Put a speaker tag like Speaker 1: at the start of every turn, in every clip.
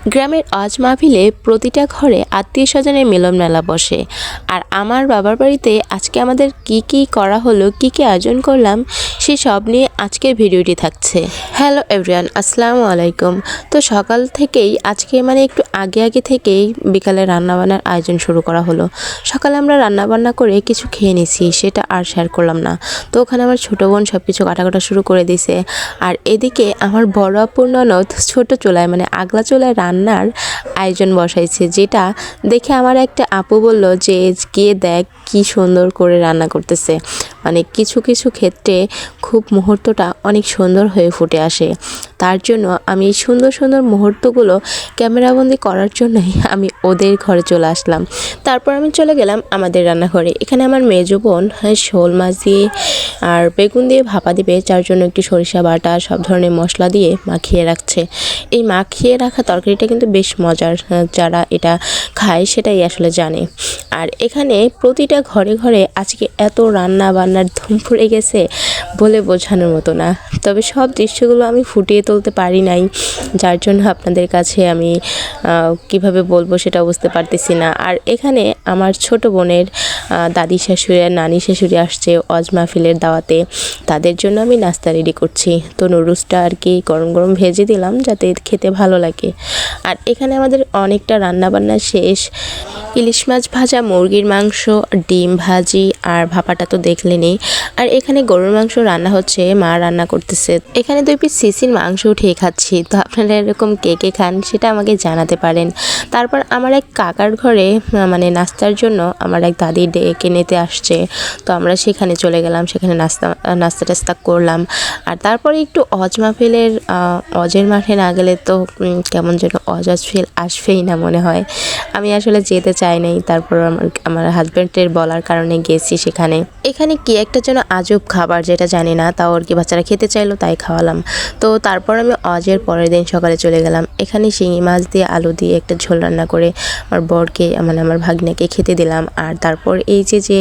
Speaker 1: গ্রামের আজ মাহফিলে প্রতিটা ঘরে আত্মীয় স্বজনের মিলন মেলা বসে। আর আমার বাবার বাড়িতে আজকে আমাদের কি কি করা হলো, কি কি আয়োজন করলাম, সে সব নিয়ে আজকের ভিডিওটি থাকছে। হ্যালো এভরিওয়ান, আসসালামু আলাইকুম। তো সকাল থেকেই আজকে একটু আগে থেকেই বিকালে রান্নাবান্নার আয়োজন শুরু করা হলো। সকালে আমরা রান্নাবান্না করে কিছু খেয়ে নিছি, সেটা আর শেয়ার করলাম না। তো ওখানে আমার ছোটো বোন সব কিছু কাটা শুরু করে দিছে। আর এদিকে আমার বড় আপুর ননদ ছোট চুলায় আগলা চুলায় রান্নার আয়োজন বসাইছে, যেটা দেখে আমার একটা আপু বলল যে গিয়ে দেখ কি সুন্দর করে রান্না করতেছে। কিছু কিছু ক্ষেত্রে খুব মুহূর্তটা অনেক সুন্দর হয়ে ফুটে আসে। তার জন্য আমি এই সুন্দর সুন্দর মুহূর্তগুলো ক্যামেরাবন্দি করার জন্যই আমি ওদের ঘরে চলে আসলাম। তারপর আমি চলে গেলাম আমাদের রান্নাঘরে। এখানে আমার মেজো বোন শোল মাছ দিয়ে আর বেগুন দিয়ে ভাপা দিবে, যার জন্য একটু সরিষা বাটা সব ধরনের মশলা দিয়ে মাখিয়ে রাখছে। এই মাখিয়ে রাখা তরকারিটা কিন্তু বেশ মজার, যারা এটা খায় সেটাই আসলে জানে। আর এখানে প্রতিটা ঘরে ঘরে আজকে এত রান্না বান্নার ধুম পড়ে গেছে বলে বোঝানোর মতো না। তবে সব দৃশ্যগুলো আমি ফুটিয়ে তুলতে পারি নাই, যার জন্য আপনাদের কাছে আমি কিভাবে বলবো সেটা বুঝতে পারতেছি না। আর এখানে আমার ছোট বোনের দাদি শাশুড়ি আর নানি শাশুড়ি আসছে অজ মাহফিলের দাওয়াতে, তাদের জন্য আমি নাস্তা রেডি করছি। তো নুডলসটা আর কি গরম গরম ভেজে দিলাম যাতে খেতে ভালো লাগে। আর এখানে আমাদের অনেকটা রান্নাবান্না শেষ। ইলিশ মাছ ভাজা, মুরগির মাংস, ডিম ভাজি আর ভাপাটা তো দেখলেনই। আর এখানে গরুর মাংস রান্না হচ্ছে, মা রান্না করতেছে। এখানে 2 পিস সিসির মাংস উঠিয়ে খাচ্ছি। তো আপনারা এরকম কে কে খান সেটা আমাকে জানাতে পারেন। তারপর আমার এক কাকার ঘরে নাস্তার জন্য আমার এক দাদি ডেকে নিতে আসছে। তো আমরা সেখানে চলে গেলাম, সেখানে নাস্তা টাস্তা করলাম। আর তারপরে একটু অজ মাহফিলের অজের মাঠে না গেলে তো কেমন যেন অজ ফিল আসবেই না মনে হয়। আমি আসলে যেতে চাই নাই, তারপর আমার হাজব্যান্ডের বলার কারণে গেছি সেখানে। এখানে কি একটা যেন আজব খাবার, যেটা জানি না, তাও আর কি বাচ্চারা খেতে চাইলো তাই খাওয়ালাম। তো তারপর আমি অজের পরের দিন সকালে চলে গেলাম। এখানে শিঙি মাছ দিয়ে আলু দিয়ে একটা ঝোল রান্না করে আমার বরকে আমার ভাগ্নেকে খেতে দিলাম। আর তারপর এই যে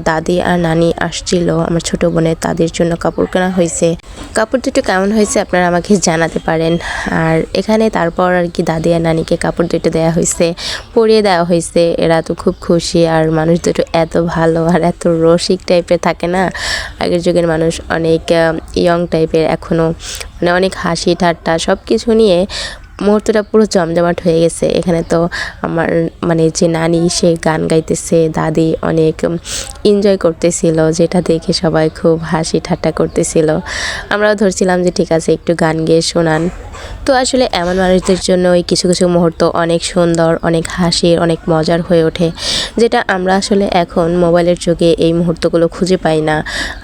Speaker 1: দাদি আর নানি আসছিল আমার ছোটো বোনের, তাদের জন্য কাপড় কেনা হয়েছে। কাপড় দুটো কেমন হয়েছে আপনারা আমাকে জানাতে পারেন। আর এখানে তারপর আর কি দাদি আর নানিকে কাপড় দুটো দেওয়া হয়েছে, পরিয়ে দেওয়া হয়েছে। এরা তো খুব খুশি। আর মানুষ দুটো এত ভালো আর এত রসিক টাইপের থাকে না, আগের যুগের মানুষ অনেক ইয়ং টাইপের, এখনও অনেক হাসি ঠাট্টা সব কিছু নিয়ে মুহূর্তটা পুরো জমজমাট হয়ে গেছে। এখানে তো আমার যে নানি সে গান গাইতেছে, দাদি অনেক এনজয় করতেছিল, যেটা দেখে সবাই খুব হাসি ঠাট্টা করতেছিল। আমরাও ধরছিলাম যে ঠিক আছে একটু গান গেয়ে শোনান। তো আসলে এমন মানুষদের জন্য ওই কিছু কিছু মুহূর্ত অনেক সুন্দর, অনেক হাসির, অনেক মজার হয়ে ওঠে, যেটা আমরা আসলে এখন মোবাইলের যুগে এই মুহূর্তগুলো খুঁজে পাই না।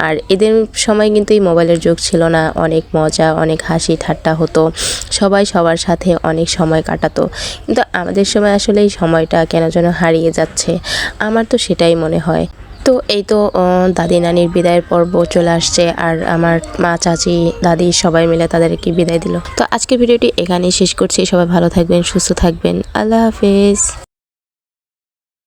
Speaker 1: আর এদের সময় কিন্তু এই মোবাইলের যুগ ছিল না, অনেক মজা, অনেক হাসি ঠাট্টা হতো, সবাই সবার সাথে অনেক সময় কাটাতো। কিন্তু আমাদের সময় আসলে এই সময়টা কেন যেন হারিয়ে যাচ্ছে, আমার তো সেটাই মনে হয়। তো এই তো দাদি নানির বিদায়ের পর্ব চলে আসছে, আর আমার মা চাচি দাদি সবাই মিলে তাদেরকে বিদায় দিল। তো আজকের ভিডিওটি এখানেই শেষ করছি। সবাই ভালো থাকবেন, সুস্থ থাকবেন। আল্লাহ হাফেজ।